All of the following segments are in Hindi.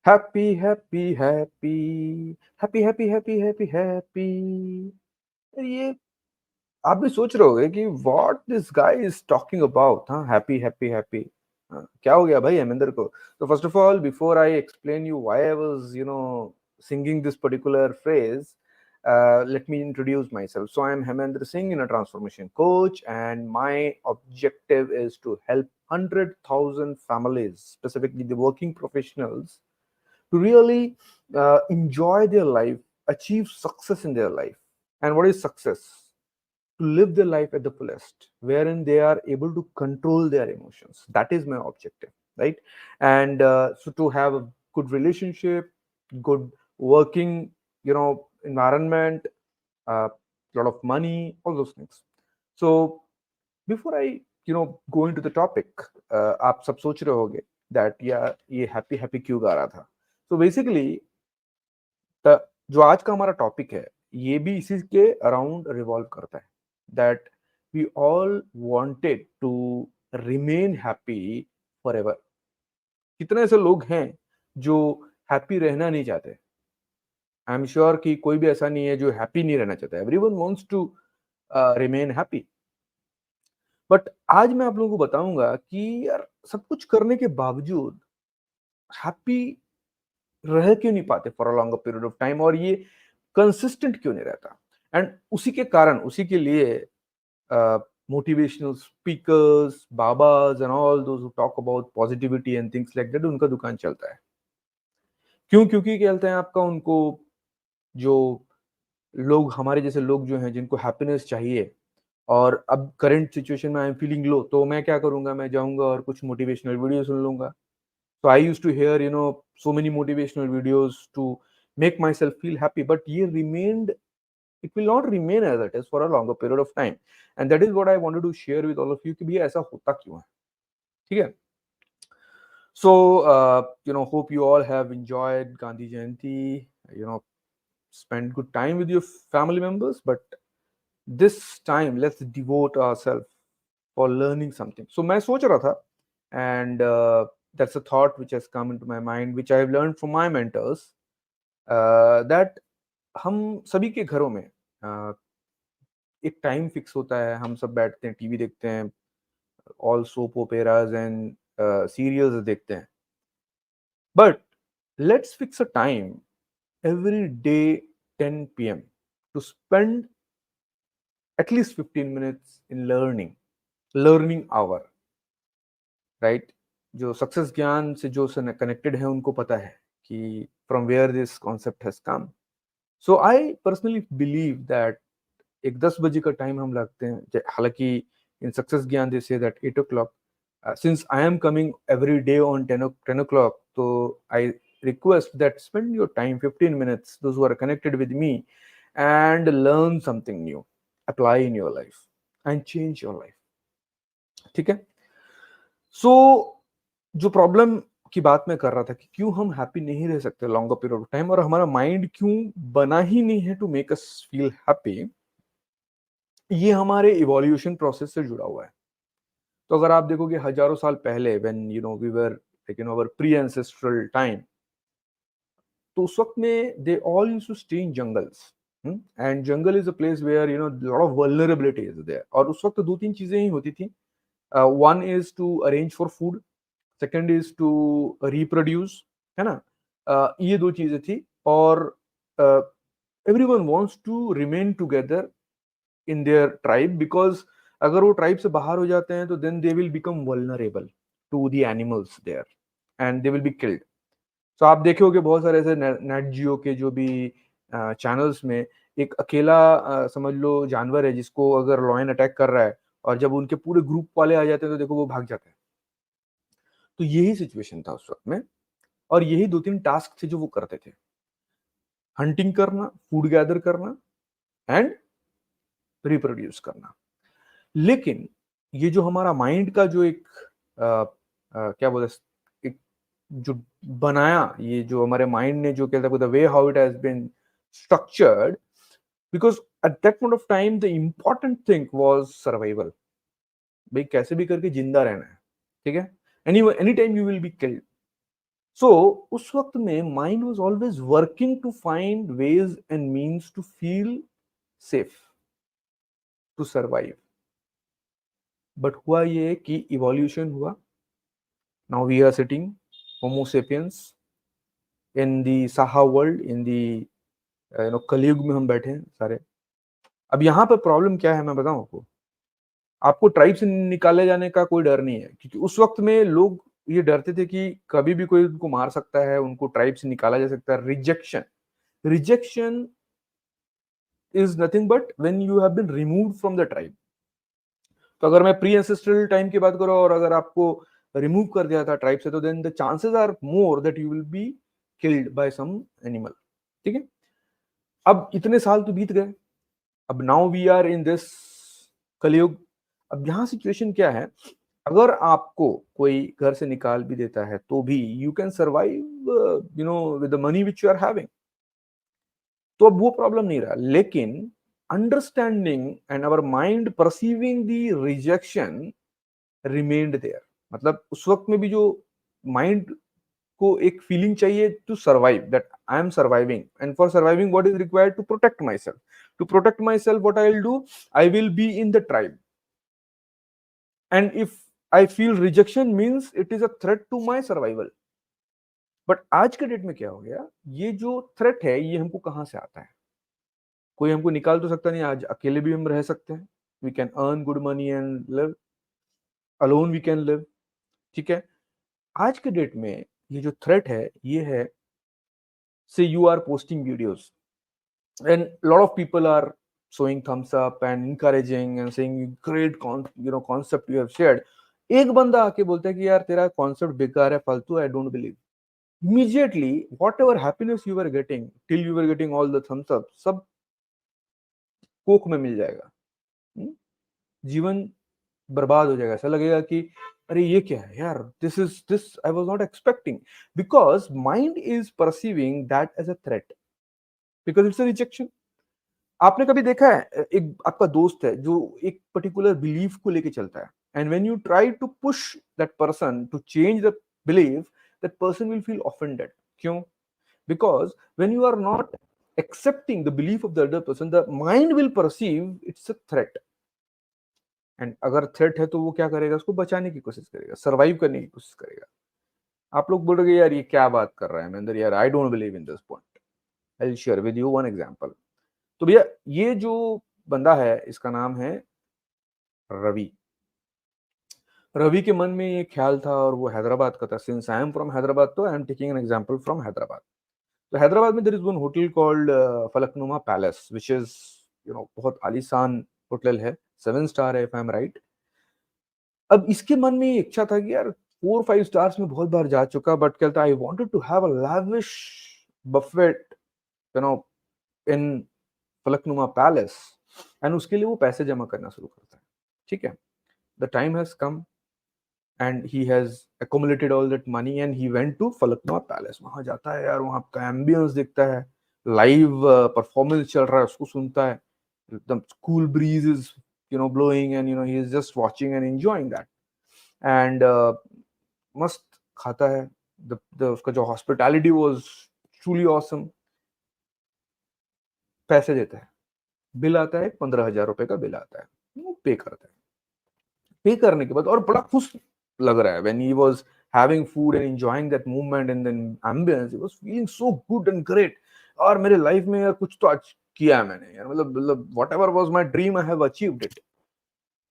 Happy happy happy happy happy happy happy happy. ये आप भी सोच रहे होगे कि what this guy is talking about. हाँ, हैप्पी हैप्पी हैप्पी। क्या हो गया भाई हेमेंद्र को? तो first of all, before I explain you why I was singing this particular phrase, let me introduce myself. So I am Hemendra Singh, a transformation coach, and my objective is to help 100,000 families, specifically the working professionals, to really enjoy their life, achieve success in their life. And what is success? To live their life at the fullest, wherein they are able to control their emotions. That is my objective, right? And so to have a good relationship, good working, environment, a lot of money, all those things. So before I go into the topic, आप सब सोच रहे होगे that यार ये हैप्पी हैप्पी क्यों गा रहा था? So basically जो आज का हमारा टॉपिक है, ये भी इसी के अराउंड रिवॉल्व करता है, that we all wanted to remain happy forever. कितने ऐसे लोग हैं जो हैप्पी रहना नहीं चाहते? आई एम श्योर कि कोई भी ऐसा नहीं है जो हैप्पी नहीं रहना चाहता। Everyone wants to remain happy. But आज मैं आप लोगों को बताऊंगा कि यार सब कुछ करने के बावजूद हैप्पी रह क्यों नहीं पाते for a longer period of time, और ये कंसिस्टेंट क्यों नहीं रहता। एंड उसी के कारण, उसी के लिए motivational speakers, babas and all those who talk about positivity and things like that, उनका दुकान चलता है। क्यों? क्योंकि कहते हैं आपका उनको, जो लोग हमारे जैसे लोग जो हैं जिनको हैप्पीनेस चाहिए, और अब करंट सिचुएशन में आई एम फीलिंग लो, तो मैं क्या करूंगा, मैं जाऊंगा और कुछ मोटिवेशनल वीडियो सुन लूंगा। So I used to hear, so many motivational videos to make myself feel happy, but it will not remain as it is for a longer period of time. And that is what I wanted to share with all of you कि भैया ऐसा होता क्यों है, ठीक है? So, hope you all have enjoyed Gandhi Jayanti, spend good time with your family members, but this time let's devote ourselves for learning something. So मैं सोच रहा था, and that's a thought which has come into my mind, which I have learned from my mentors, that हम सभी के घरों में एक टाइम फिक्स होता है, हम सब बैठते हैं, टीवी देखते हैं, ऑल सोप ओपेराज एंड सीरियल्स देखते हैं। But let's fix a time every day 10 p.m. to spend at least 15 minutes in learning hour, right? जो सक्सेस ज्ञान से जो कनेक्टेड है उनको पता है कि from where this concept has come. So I personally believe that एक 10 बजे का टाइम हम लगते हैं, हालांकि इन सक्सेस ज्ञान दे say that 8 o'clock, since I am coming every day on 10 o'clock, so I request that spend your time 15 minutes, those who are connected with me, and learn something new, apply in your life and change your life, ठीक है? सो जो प्रॉब्लम की बात मैं कर रहा था कि क्यों हम हैप्पी नहीं रह सकते लॉन्गर पीरियड ऑफ टाइम, और हमारा माइंड क्यों बना ही नहीं है to make us feel happy, ये हमारे इवोल्यूशन प्रोसेस से जुड़ा हुआ है। तो अगर आप देखोगे हजारों साल पहले, when we were like our pre ancestral time, तो उस वक्त में they all used to stay in jungles, and jungle is a place where lot of vulnerability is there. और उस वक्त दो तीन चीजें ही होती थी। One is to arrange for food, second is to reproduce, है ना? ये दो चीजें थी। और everyone wants to remain together in their tribe, because अगर वो ट्राइब से बाहर हो जाते हैं तो then they will become vulnerable to the animals there, and they will be killed. So आप देखे होगे बहुत सारे ऐसे नेट जियो के जो भी चैनल्स में एक अकेला समझ लो जानवर है जिसको अगर लॉयन अटैक कर रहा है, और जब उनके पूरे ग्रुप वाले आ जाते हैं तो देखो वो भाग जाते हैं। तो यही सिचुएशन था उस वक्त में, और यही दो तीन टास्क थे जो वो करते थे: हंटिंग करना, फूड गैदर करना, एंड रिप्रोड्यूस करना। लेकिन ये जो हमारा माइंड का जो एक क्या बोलते, एक जो बनाया, ये जो हमारे माइंड ने जो कहता है the way how it has been structured, because at that point of time the important thing was survival. भाई कैसे भी करके जिंदा रहना है, ठीक है? Any time you will be killed. So उस वक्त में mind was always working to find ways and means to feel safe, to survive. But हुआ ये कि इवोल्यूशन हुआ। Now we are sitting homo sapiens in the Saha world, इन दी कलयुग में हम बैठे हैं सारे। अब यहाँ पर प्रॉब्लम क्या है मैं बताऊं आपको। आपको ट्राइब से निकाले जाने का कोई डर नहीं है, क्योंकि उस वक्त में लोग ये डरते थे कि कभी भी कोई उनको मार सकता है, उनको ट्राइब से निकाला जा सकता है। Rejection, rejection is nothing but when you have been removed from the tribe. तो अगर मैं प्री एंसेस्ट्रल टाइम की बात करूं और अगर आपको रिमूव कर दिया था ट्राइब से, तो then the chances are more that you will be killed by some animal. ठीक है, अब इतने साल तो बीत गए, अब now we are in this Kalyug. अब यहाँ सिचुएशन क्या है, अगर आपको कोई घर से निकाल भी देता है तो भी you can survive with the money which you are having. तो अब वो प्रॉब्लम नहीं रहा, लेकिन understanding and our mind perceiving the rejection remained there. मतलब उस वक्त में भी जो माइंड को एक फीलिंग चाहिए to survive, that I am surviving, and for surviving what is required, to protect my self. To protect my self what I will do, I will be in the tribe, and if I feel rejection means it is a threat to my survival. But आज के डेट में क्या हो गया, ये जो थ्रेट है ये हमको कहां से आता है? कोई हमको निकाल तो सकता नहीं, आज अकेले भी हम रह सकते हैं। We can earn good money and live alone, we can live. ठीक है, आज के डेट में ये जो थ्रेट है ये है, say you are posting videos and a lot of people are showing thumbs up and encouraging and saying great concept you have shared। एक बंदा आके बोलता है कि यार तेरा कॉन्सेप्ट बेकार है, फालतू, I don't believe. Immediately whatever happiness you are getting till you are getting all the thumbs up, सब कोक में मिल जाएगा। हम्म? जीवन बर्बाद हो जाएगा। ऐसा लगेगा कि अरे ये क्या है यार, this I was not expecting, because mind is perceiving that as a threat, because it's a rejection. आपने कभी देखा है एक आपका दोस्त है जो एक पर्टिकुलर बिलीफ को लेके चलता है, and when you try to push that person to change the belief, that person will feel offended. क्यों? Because when you are not accepting the belief of the other person, the mind will perceive it's a threat। And अगर थ्रेट है तो वो क्या करेगा, उसको बचाने की कोशिश करेगा, सर्वाइव करने की कोशिश करेगा। आप लोग बोलोगे यार ये क्या बात कर रहा है महेंद्र, यार आई don't believe in this point. I will share with you one example. तो भैया ये जो बंदा है इसका नाम है रवि। रवि के मन में ये ख्याल था और वो हैदराबाद का था। Since I am from Hyderabad, तो I am taking an example from Hyderabad. तो हैदराबाद में there is one hotel called Falaknuma Palace, which is बहुत आलीशान होटल है, 7 स्टार है इफ आई एम राइट। अब इसके मन में ये इच्छा था कि यार 4 5 स्टार्स में बहुत बार जा चुका, बट कहता I wanted to have a lavish buffet you know in Falaknuma palace. And उसके लिए वो पैसे जमा करना शुरू करता है। ठीक है, the time has come and he has accumulated all that money and he went to Falaknuma palace. वहां जाता है यार, वहां का एम्बियंस देखता है, लाइव परफॉर्मेंस चल रहा है, उसको सुनता है, एकदम cool bridge is blowing and he is just watching and enjoying that। And मस्त खाता है। उसका जो हॉस्पिटैलिटी वाज ट्रूली ऑसम। पैसे देता है, बिल आता है, 15,000 रुपए का बिल आता है, वो पे करता है। पे करने के बाद और बड़ा खुश लग रहा है, when he was having food and enjoying that movement and then ambience, he was feeling so good and great। और मेरे लाइफ में यार कुछ तो आज किया है मैंने यार, मतलब whatever was my dream I have achieved it।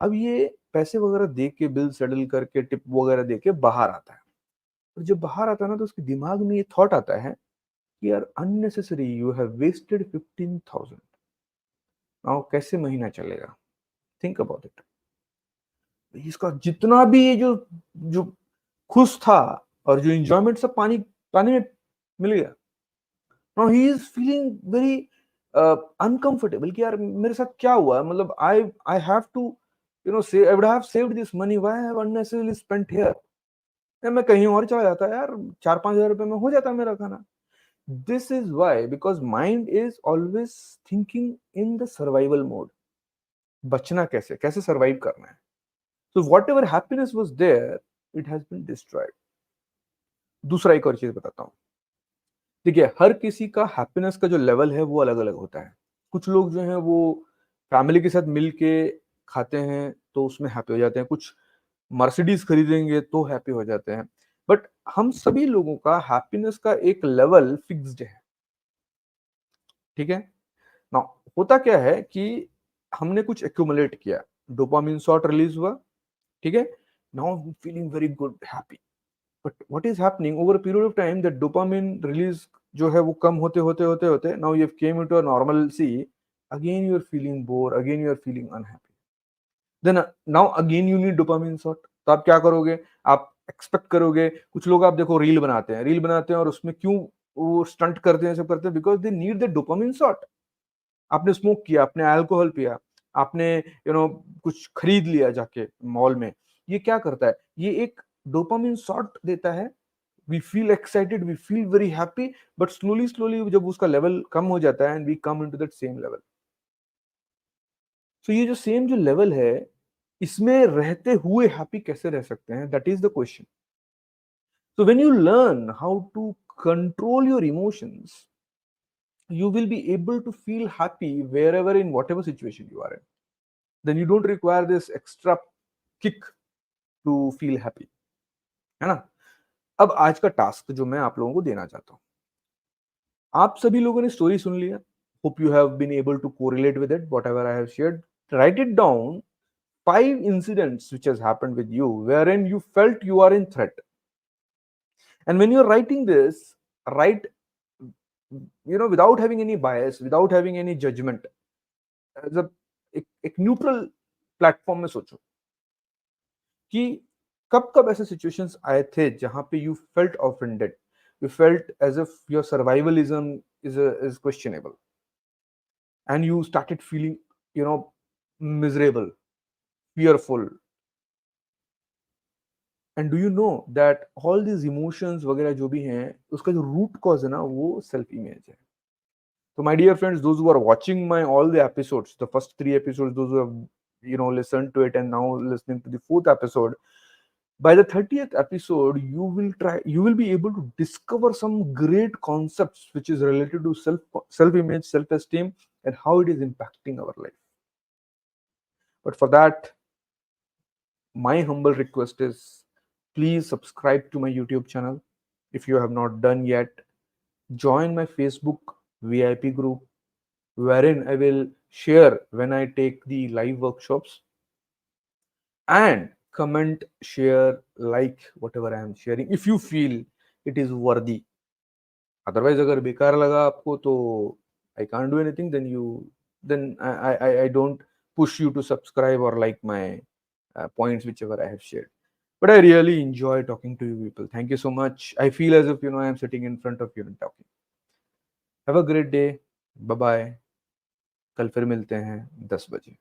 अब ये पैसे वगैरह दे के, बिल सेटल करके, टिप वगैरह दे के बाहर आता है। और जब बाहर आता है ना, तो उसके दिमाग में ये थॉट आता है कि यार unnecessary you have wasted 15,000। Now कैसे महीना चलेगा? Think about it. इसका जितना भी ये जो जो खुश था और जो एंजॉयमेंट, सब पानी पानी में मिल गया। Now he is feeling very uncomfortable कि यार मेरे साथ क्या हुआ, मतलब आई आई हैव टू से I would have saved this money, why I have unnecessarily spent here. मैं कहीं और चला जाता यार, 4 5 हज़ार रुपए में हो जाता मेरा खाना। This is why, because mind is always thinking in the survival mode. बचना कैसे, कैसे सर्वाइव करना है। So whatever happiness was there, it has been destroyed। दूसरा एक और चीज़ बताता हूँ। देखिए, हर किसी का हैप्पीनेस का जो लेवल है वो अलग-अलग होता है। कुछ लोग जो हैं वो फैमिली के साथ मिल के खाते हैं तो उसमें हैप्पी हो जाते हैं, कुछ मर्सिडीज़ खरीदेंगे तो हैप्पी हो जाते हैं। बट हम सभी लोगों का हैप्पीनेस का एक लेवल फिक्स्ड है, ठीक है? नाउ होता क्या है कि हमने कुछ एक्यूमुलेट किया, डोपामाइन शॉट रिलीज़ हुआ, ठीक है? Now I am feeling very good, happy. But what is happening over a period of time that dopamine release जो है वो कम होते now you came into a normal see, again you are feeling bore, again you are feeling unhappy, then now again you need dopamine shot. तो आप क्या करोगे, आप एक्सपेक्ट करोगे, कुछ लोग आप देखो रील बनाते हैं और उसमें क्यों वो स्टंट करते हैं, सब करते हैं, because they need the dopamine shot. आपने स्मोक किया, आपने अल्कोहल पिया, आपने कुछ खरीद लिया जाके मॉल में, ये क्या करता है, ये एक डोपामिन शॉट देता है। We feel excited, we feel very happy, but slowly slowly जब उसका लेवल कम हो जाता है and we come into that same level. So ये जो सेम जो लेवल है, इसमें रहते हुए हैप्पी कैसे रह सकते हैं, that is the question. So when you learn how to control your emotions, you will be able to feel happy wherever in whatever situation you are in. Then you don't require this extra kick to feel happy, है ना? अब आज का टास्क जो मैं आप लोगों को देना चाहता हूँ, आप सभी लोगों ने स्टोरी सुन लिया, hope you have been able to correlate with it whatever I have shared. Write it down, 5 incidents which has happened with you wherein you felt you are in threat, and when you're writing this, write, without having any bias, without having any judgment, as a एक न्यूट्रल प्लेटफॉर्म में सोचो कि कब कब ऐसे सिचुएशंस आए थे जहां पे you felt offended, you felt as if your survivalism is questionable, and you started feeling you know miserable, fearful, and do you know that all these emotions वगैरह जो भी हैं उसका जो रूट कॉज है ना वो सेल्फ इमेज है। So my dear friends, those who are watching my all the episodes, the first 3 episodes, those who have listened to it and now listening to the fourth episode, by the 30th episode, you will be able to discover some great concepts which is related to self image, self esteem, and how it is impacting our life. But for that, my humble request is please subscribe to my YouTube channel if you have not done yet. Join my Facebook VIP group wherein I will share when I take the live workshops, and comment, share, like whatever I am sharing if you feel it is worthy. Otherwise, अगर बेकार लगा आपको तो I can't do anything. Then I don't push you to subscribe or like my points whichever I have shared. But I really enjoy talking to you people. Thank you so much. I feel as if I am sitting in front of you and talking. Have a great day. Bye bye. कल फिर मिलते हैं 10 बजे।